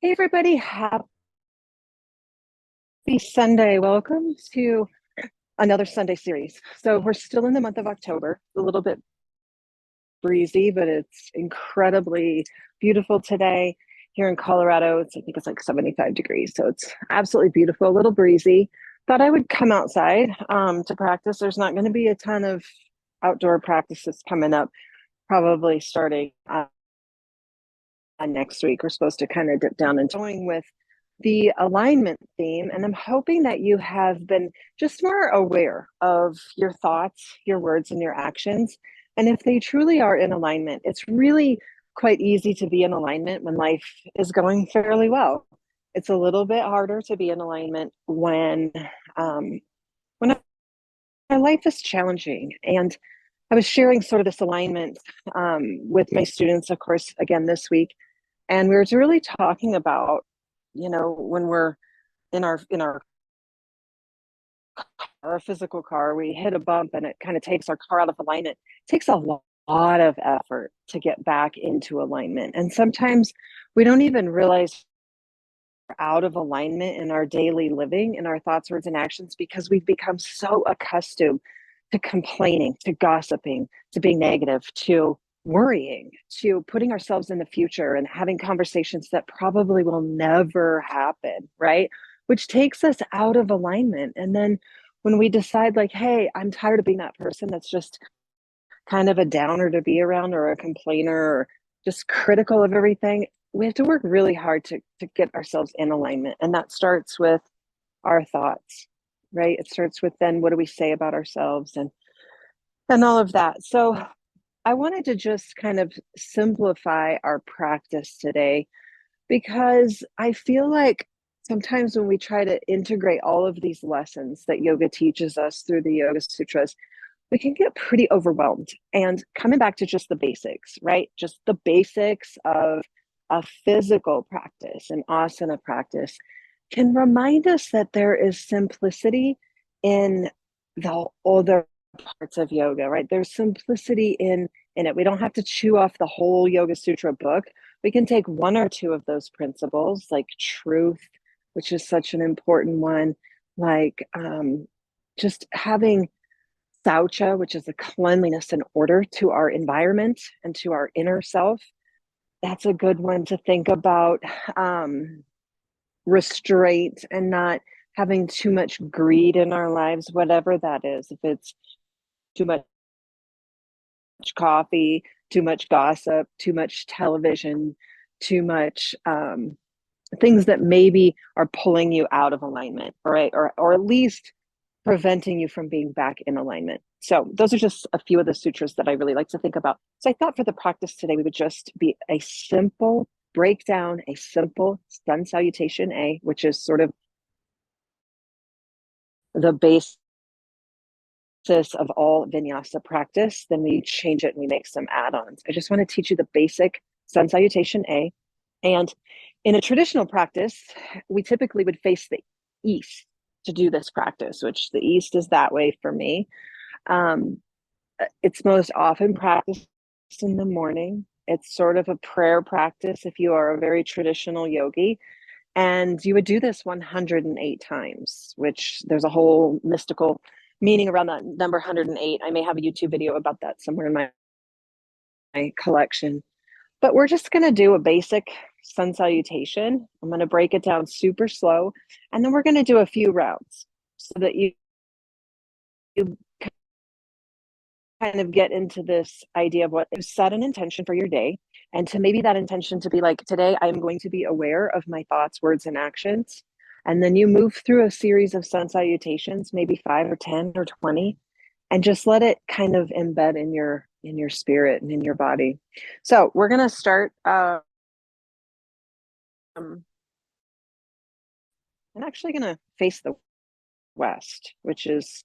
Hey everybody, happy Sunday. Welcome to another Sunday series. So we're still in the month of October, a little bit breezy, but it's incredibly beautiful today here in Colorado. I think it's like 75 degrees. So it's absolutely beautiful, a little breezy. Thought I would come outside to practice. There's not going to be a ton of outdoor practices coming up, probably starting next week. We're supposed to kind of dip down and going with the alignment theme. And I'm hoping that you have been just more aware of your thoughts, your words, and your actions. And if they truly are in alignment, it's really quite easy to be in alignment when life is going fairly well. It's a little bit harder to be in alignment when our life is challenging. And I was sharing sort of this alignment with my students, of course, again this week, and we were really talking about, when we're in our physical car, we hit a bump and it kind of takes our car out of alignment. It takes a lot of effort to get back into alignment, and sometimes we don't even realize we're out of alignment in our daily living, in our thoughts, words, and actions, because we've become so accustomed to complaining, to gossiping, to being negative, to worrying, to putting ourselves in the future and having conversations that probably will never happen, right? Which takes us out of alignment. And then when we decide, like, hey, I'm tired of being that person that's just kind of a downer to be around, or a complainer, or just critical of everything, we have to work really hard to get ourselves in alignment. And that starts with our thoughts, right? It starts with, then what do we say about ourselves, and all of that. So I wanted to just kind of simplify our practice today, because I feel like sometimes when we try to integrate all of these lessons that yoga teaches us through the Yoga Sutras, we can get pretty overwhelmed. And coming back to just the basics, right? Just the basics of a physical practice, an asana practice, can remind us that there is simplicity in the other parts of yoga, right? There's simplicity in it. We don't have to chew off the whole Yoga Sutra book. We can take one or two of those principles, like truth, which is such an important one, like just having saucha, which is a cleanliness and order to our environment and to our inner self. That's a good one to think about. Restraint and not having too much greed in our lives, whatever that is. If it's too much coffee, too much gossip, too much television, too much things that maybe are pulling you out of alignment, right? Or at least preventing you from being back in alignment. So those are just a few of the sutras that I really like to think about. So I thought for the practice today, we would just be a simple breakdown, a simple sun salutation A, which is sort of the basis of all vinyasa practice. Then we change it and we make some add-ons. I just want to teach you the basic sun salutation A. And in a traditional practice, we typically would face the east to do this practice, which the east is that way for me. Um, it's most often practiced in the morning. It's sort of a prayer practice if you are a very traditional yogi. And you would do this 108 times, which there's a whole mystical meaning around that number 108. I may have a YouTube video about that somewhere in my collection. But we're just going to do a basic sun salutation. I'm going to break it down super slow. And then we're going to do a few rounds so that you kind of get into this idea of what set an intention for your day, and to maybe that intention to be like, today I'm going to be aware of my thoughts, words, and actions. And then you move through a series of sun salutations, maybe 5 or 10 or 20, and just let it kind of embed in your spirit and in your body. So we're going to start I'm actually going to face the west, which is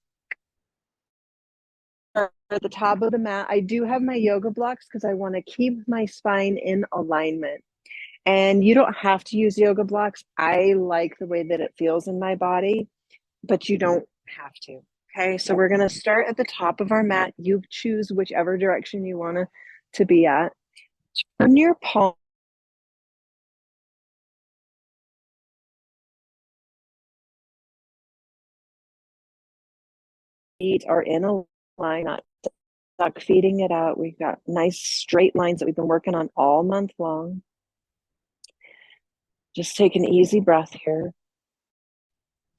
at the top of the mat. I do have my yoga blocks because I want to keep my spine in alignment. And you don't have to use yoga blocks. I like the way that it feels in my body, but you don't have to. Okay, so we're going to start at the top of our mat. You choose whichever direction you want to be at. Turn your palm feet are in a line, not stuck feeding it out. We've got nice straight lines that we've been working on all month long. Just take an easy breath here.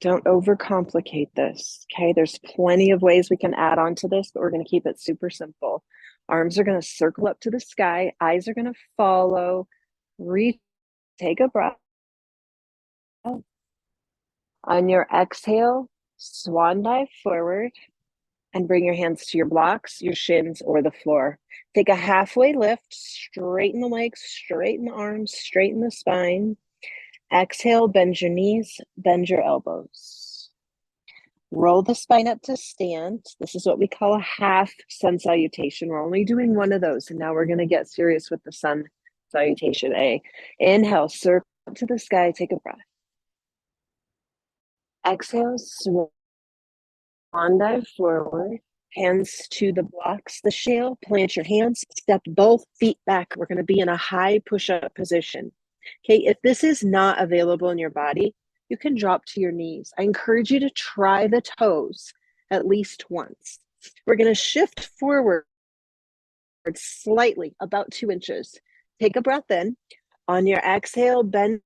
Don't overcomplicate this, okay? There's plenty of ways we can add on to this, but we're going to keep it super simple. Arms are going to circle up to the sky. Eyes are going to follow. Reach, take a breath. On your exhale, swan dive forward and bring your hands to your blocks, your shins, or the floor. Take a halfway lift, straighten the legs, straighten the arms, straighten the spine. Exhale, bend your knees, bend your elbows. Roll the spine up to stand. This is what we call a half sun salutation. We're only doing one of those, and now we're going to get serious with the sun salutation. Inhale, circle up to the sky, take a breath. Exhale, swan dive forward, hands to the blocks, the shale, plant your hands, step both feet back. We're going to be in a high push-up position. Okay, if this is not available in your body, you can drop to your knees. I encourage you to try the toes at least once. We're going to shift forward slightly, about 2 inches. Take a breath in. On your exhale, bend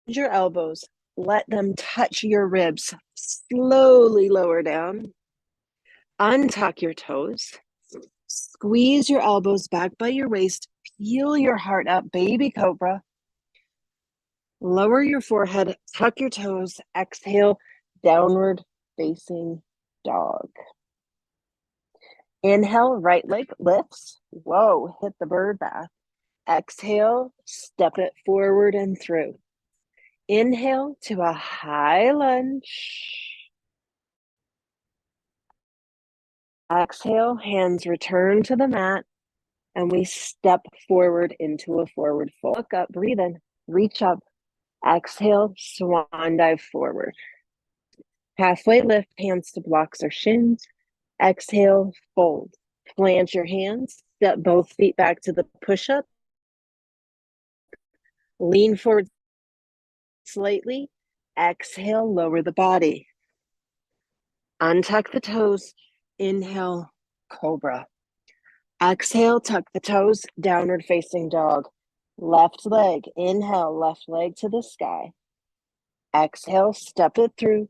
your elbows. Let them touch your ribs. Slowly lower down. Untuck your toes. Squeeze your elbows back by your waist. Peel your heart up, baby cobra. Lower your forehead, tuck your toes, exhale, downward facing dog. Inhale, right leg lifts. Whoa, hit the bird bath. Exhale, step it forward and through. Inhale to a high lunge. Exhale, hands return to the mat, and we step forward into a forward fold. Look up, breathe in, reach up. Exhale, swan dive forward. Halfway lift, hands to blocks or shins. Exhale, fold. Plant your hands, step both feet back to the push-up. Lean forward slightly. Exhale, lower the body. Untuck the toes. Inhale, cobra. Exhale, tuck the toes, downward facing dog. Left leg, inhale, left leg to the sky. Exhale, step it through.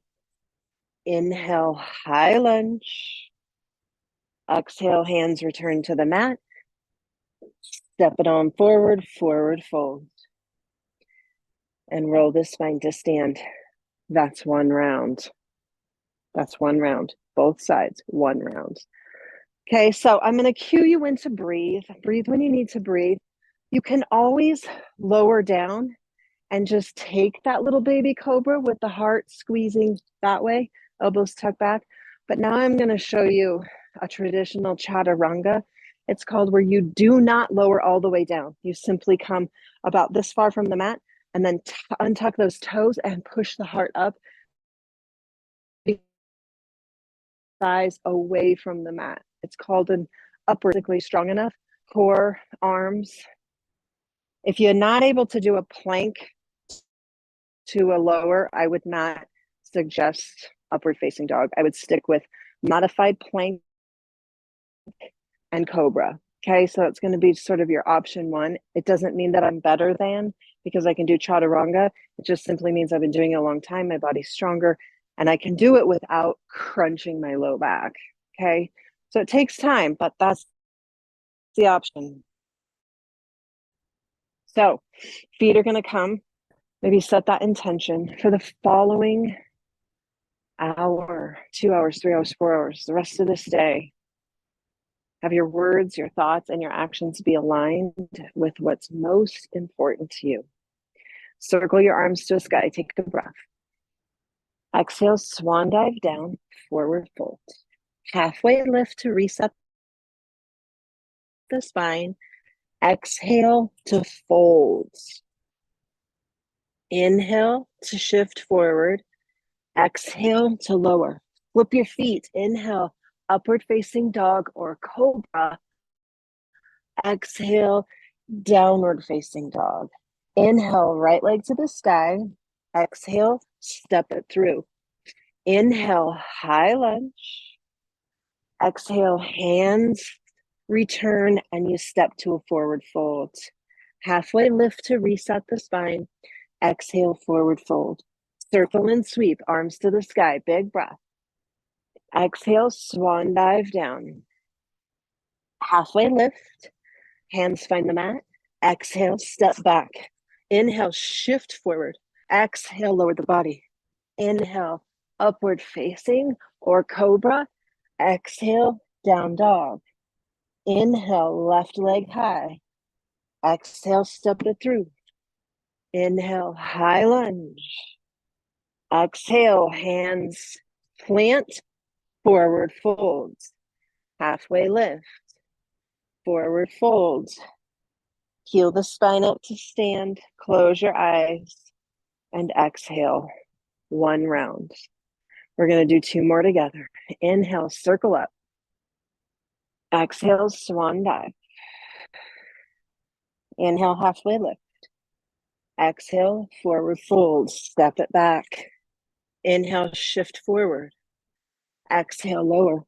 Inhale, high lunge. Exhale, hands return to the mat. Step it on forward, forward fold. And roll the spine to stand. That's one round. That's one round. Both sides, one round. Okay, so I'm going to cue you in to breathe. Breathe when you need to breathe. You can always lower down and just take that little baby cobra with the heart squeezing that way, elbows tucked back. But now I'm going to show you a traditional chaturanga. It's called where you do not lower all the way down. You simply come about this far from the mat and then untuck those toes and push the heart up, thighs away from the mat. It's called an upward, strong enough, core, arms. If you're not able to do a plank to a lower, I would not suggest upward facing dog. I would stick with modified plank and cobra. Okay, so it's going to be sort of your option one. It doesn't mean that I'm better than because I can do chaturanga. It just simply means I've been doing it a long time. My body's stronger and I can do it without crunching my low back. Okay, so it takes time, but that's the option. So feet are going to come. Maybe set that intention for the following hour, 2 hours, 3 hours, 4 hours, the rest of this day. Have your words, your thoughts, and your actions be aligned with what's most important to you. Circle your arms to the sky. Take a breath. Exhale, swan dive down, forward fold. Halfway lift to reset the spine. Exhale to fold. Inhale to shift forward. Exhale to lower. Flip your feet. Inhale, upward facing dog or cobra. Exhale, downward facing dog. Inhale, right leg to the sky. Exhale, step it through. Inhale, high lunge. Exhale, hands return, and you step to a forward fold. Halfway lift to reset the spine. Exhale, forward fold. Circle and sweep, arms to the sky, big breath. Exhale, swan dive down. Halfway lift, hands find the mat. Exhale, step back. Inhale, shift forward. Exhale, lower the body. Inhale, upward facing or cobra. Exhale, down dog. Inhale, left leg high. Exhale, step it through. Inhale, high lunge. Exhale, hands plant, forward folds. Halfway lift, forward folds. Heel the spine up to stand. Close your eyes and exhale. One round. We're going to do two more together. Inhale, circle up. Exhale, swan dive. Inhale, halfway lift. Exhale, forward fold. Step it back. Inhale, shift forward. Exhale, lower.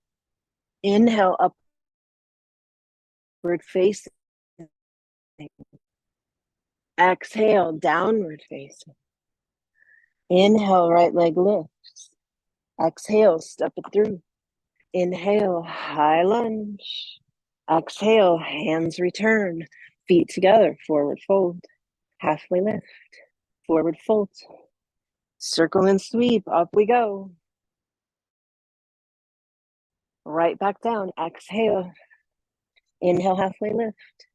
Inhale, upward facing. Exhale, downward facing. Inhale, right leg lifts. Exhale, step it through. Inhale, high lunge. Exhale, hands return. Feet together, forward fold. Halfway lift, forward fold. Circle and sweep, up we go. Right back down, exhale. Inhale, halfway lift.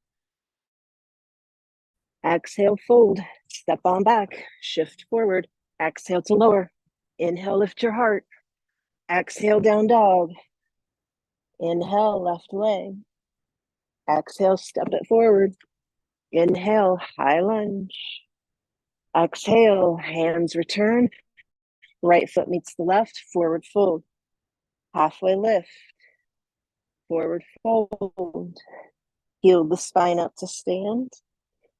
Exhale, fold. Step on back, shift forward. Exhale to lower. Inhale, lift your heart. Exhale, down dog. Inhale, left leg. Exhale, step it forward. Inhale, high lunge. Exhale, hands return. Right foot meets the left, forward fold. Halfway lift, forward fold. Heel the spine up to stand.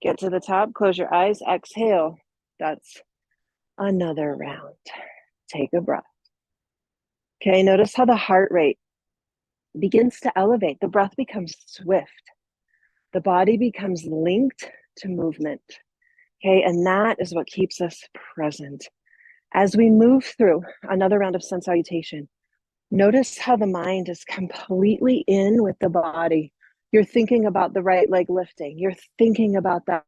Get to the top, close your eyes, exhale. That's another round. Take a breath. Okay, notice how the heart rate begins to elevate. The breath becomes swift. The body becomes linked to movement. Okay, and that is what keeps us present. As we move through another round of sun salutation, notice how the mind is completely in with the body. You're thinking about the right leg lifting. You're thinking about that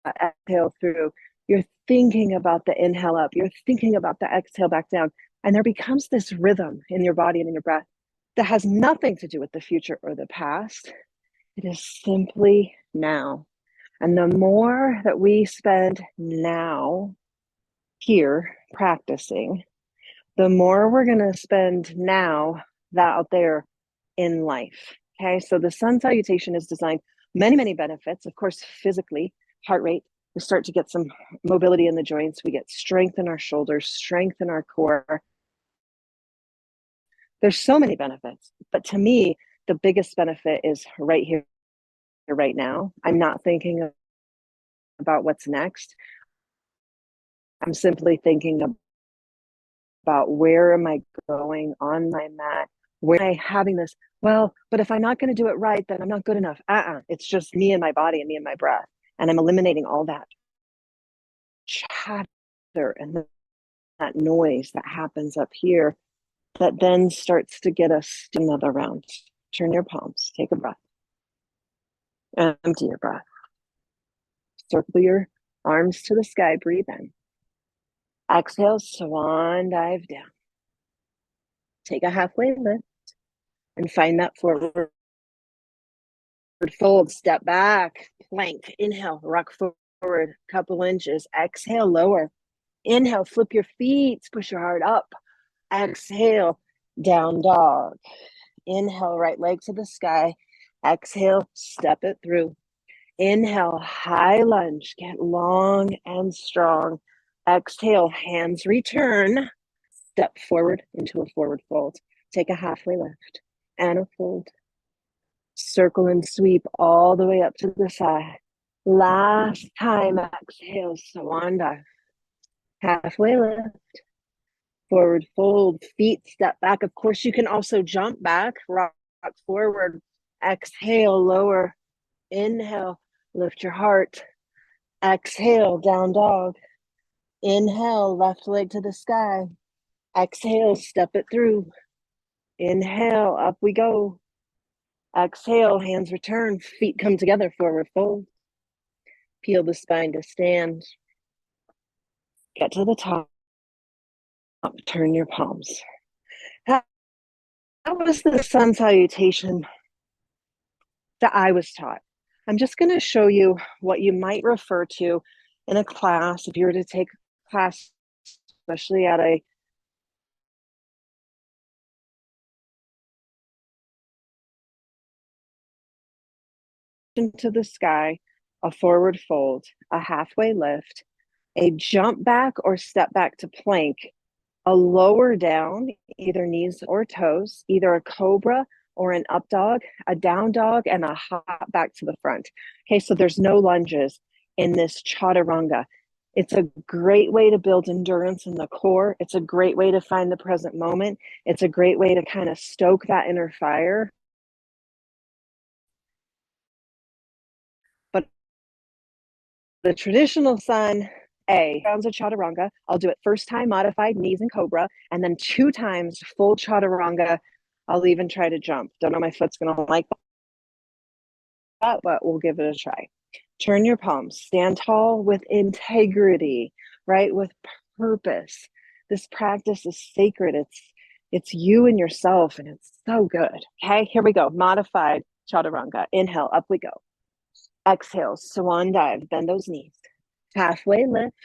exhale through. You're thinking about the inhale up. You're thinking about the exhale back down. And there becomes this rhythm in your body and in your breath that has nothing to do with the future or the past. It is simply now. And the more that we spend now here practicing, the more we're going to spend now that out there in life. Okay, so the sun salutation is designed many, many benefits. Of course, physically, heart rate, we start to get some mobility in the joints. We get strength in our shoulders, strength in our core. There's so many benefits. But to me, the biggest benefit is right here, right now. I'm not thinking about what's next. I'm simply thinking about where am I going on my mat? Where am I having this? Well, but if I'm not going to do it right, then I'm not good enough. It's just me and my body and me and my breath. And I'm eliminating all that chatter and that noise that happens up here that then starts to get us another round. Turn your palms, take a breath. Empty your breath. Circle your arms to the sky, breathe in. Exhale, swan dive down. Take a halfway lift and find that forward fold. Step back, plank. Inhale, rock forward, couple inches. Exhale, lower. Inhale, flip your feet, push your heart up. Exhale, down dog. Inhale, right leg to the sky. Exhale, step it through. Inhale, high lunge, get long and strong. Exhale, hands return. Step forward into a forward fold. Take a halfway lift and a fold. Circle and sweep all the way up to the side. Last time, exhale, swan dive. Halfway lift. Forward fold, feet step back. Of course, you can also jump back, rock forward. Exhale, lower. Inhale, lift your heart. Exhale, down dog. Inhale, left leg to the sky. Exhale, step it through. Inhale, up we go. Exhale, hands return, feet come together, forward fold. Peel the spine to stand. Get to the top. Turn your palms. That was the sun salutation that I was taught. I'm just going to show you what you might refer to in a class if you were to take a class, especially at a into the sky, a forward fold, a halfway lift, a jump back or step back to plank, a lower down, either knees or toes, either a cobra or an up dog, a down dog, and a hop back to the front. Okay, so there's no lunges in this chaturanga. It's a great way to build endurance in the core. It's a great way to find the present moment. It's a great way to kind of stoke that inner fire. But the traditional sun, rounds of chaturanga. I'll do it first time modified knees and cobra, and then 2 times full chaturanga. I'll even try to jump. Don't know my foot's gonna like that, but we'll give it a try. Turn your palms, stand tall with integrity, right? With purpose. This practice is sacred. It's you and yourself, and it's so good. Okay, here we go. Modified chaturanga. Inhale, up we go. Exhale, swan dive, bend those knees. Halfway lift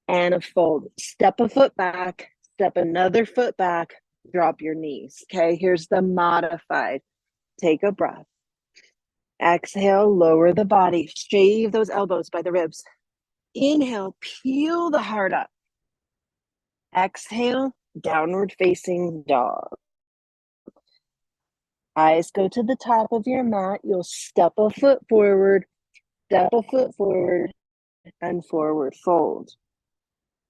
and a fold. Step a foot back, step another foot back, drop your knees. Okay, here's the modified. Take a breath. Exhale, lower the body. Shave those elbows by the ribs. Inhale, peel the heart up. Exhale, downward facing dog. Eyes go to the top of your mat. You'll step a foot forward, and forward fold.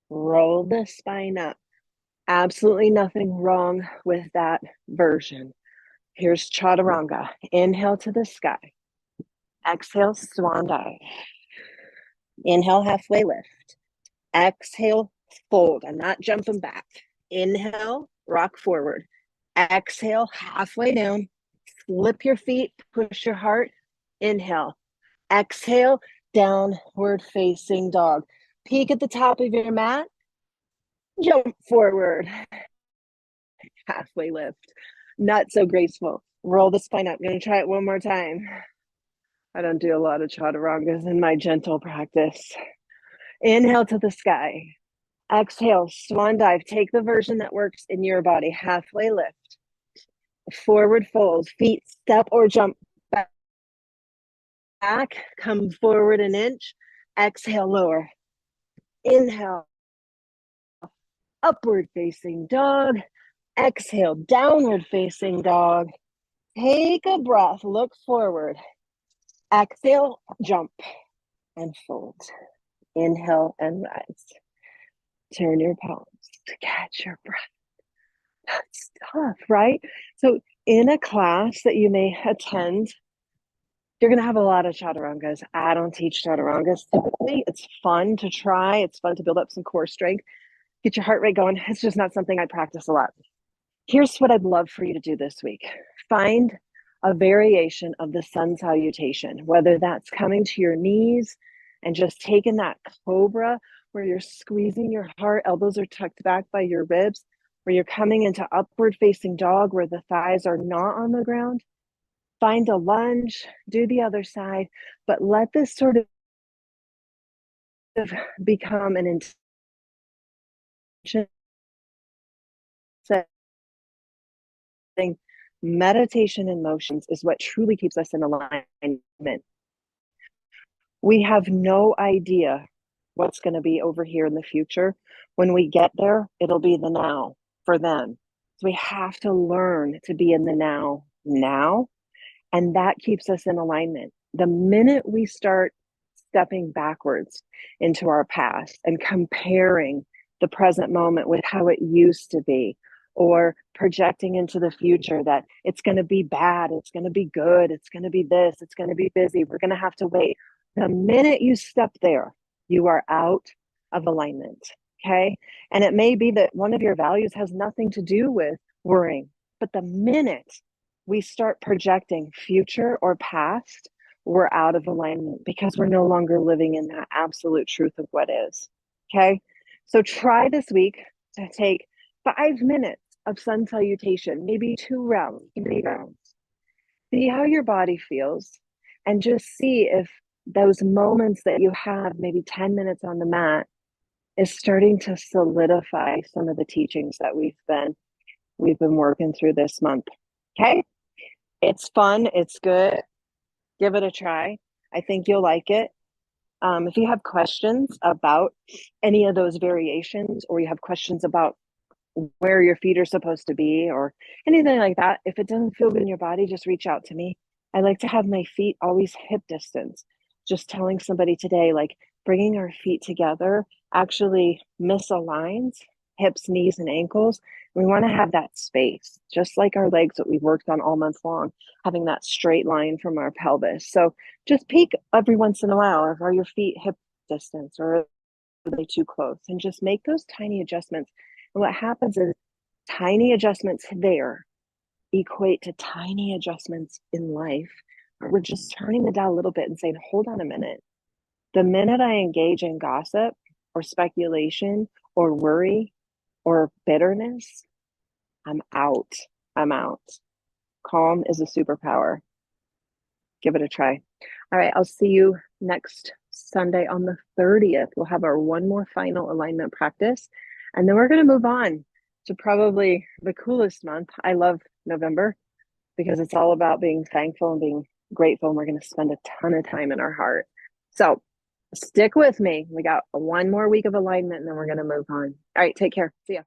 Roll the spine up. Absolutely nothing wrong with that version. Here's chaturanga. Inhale to the sky. Exhale, swan dive. Inhale, halfway lift. Exhale, fold. I'm not jumping back. Inhale, rock forward. Exhale, halfway down. Flip your feet, push your heart. Inhale. Exhale, downward facing dog. Peek at the top of your mat. Jump forward. Halfway lift. Not so graceful. Roll the spine up. I'm going to try it one more time. I don't do a lot of chaturangas in my gentle practice. Inhale to the sky. Exhale, swan dive. Take the version that works in your body. Halfway lift. Forward fold. Feet step or jump back. Come forward an inch. Exhale, lower. Inhale. Upward facing dog. Exhale, downward facing dog. Take a breath. Look forward. Exhale, jump and fold. Inhale and rise. Turn your palms to catch your breath. That's tough, right? So in a class that you may attend, you're going to have a lot of chaturangas. I don't teach chaturangas typically. It's fun to try. It's fun to build up some core strength, get your heart rate going. It's just not something I practice a lot. Here's what I'd love for you to do this week. Find a variation of the sun salutation, whether that's coming to your knees and just taking that cobra where you're squeezing your heart, elbows are tucked back by your ribs, where you're coming into upward facing dog where the thighs are not on the ground. Find a lunge, do the other side, but let this sort of become an intention setting. Meditation and motions is what truly keeps us in alignment. We have no idea what's going to be over here in the future. When we get there, it'll be the now for them. So we have to learn to be in the now, and that keeps us in alignment. The minute we start stepping backwards into our past and comparing the present moment with how it used to be, or projecting into the future that it's going to be bad, it's going to be good, it's going to be this, it's going to be busy, we're going to have to wait. The minute you step there, you are out of alignment. Okay. And it may be that one of your values has nothing to do with worrying, but the minute we start projecting future or past, we're out of alignment because we're no longer living in that absolute truth of what is. Okay. So try this week to take 5 minutes of sun salutation, maybe 2 rounds, 3 rounds. See how your body feels and just see if those moments that you have, maybe 10 minutes on the mat, is starting to solidify some of the teachings that we've been working through this month. Okay? It's fun, it's good. Give it a try. I think you'll like it. If you have questions about any of those variations, or you have questions about where your feet are supposed to be or anything like that, if it doesn't feel good in your body, just reach out to me. I like to have my feet always hip distance. Just telling somebody today, like bringing our feet together actually misaligns hips, knees, and ankles. We want to have that space, just like our legs that we've worked on all month long, having that straight line from our pelvis. So just peek every once in a while. Are your feet hip distance, or are they too close? And just make those tiny adjustments. And what happens is tiny adjustments there equate to tiny adjustments in life. We're just turning the dial a little bit and saying, hold on a minute. The minute I engage in gossip or speculation or worry or bitterness, I'm out. I'm out. Calm is a superpower. Give it a try. All right, I'll see you next Sunday on the 30th. We'll have our one more final alignment practice, and then we're going to move on to probably the coolest month. I love November because it's all about being thankful and being grateful, and we're going to spend a ton of time in our heart. So stick with me. We got one more week of alignment, and then we're going to move on. All right, take care. See ya.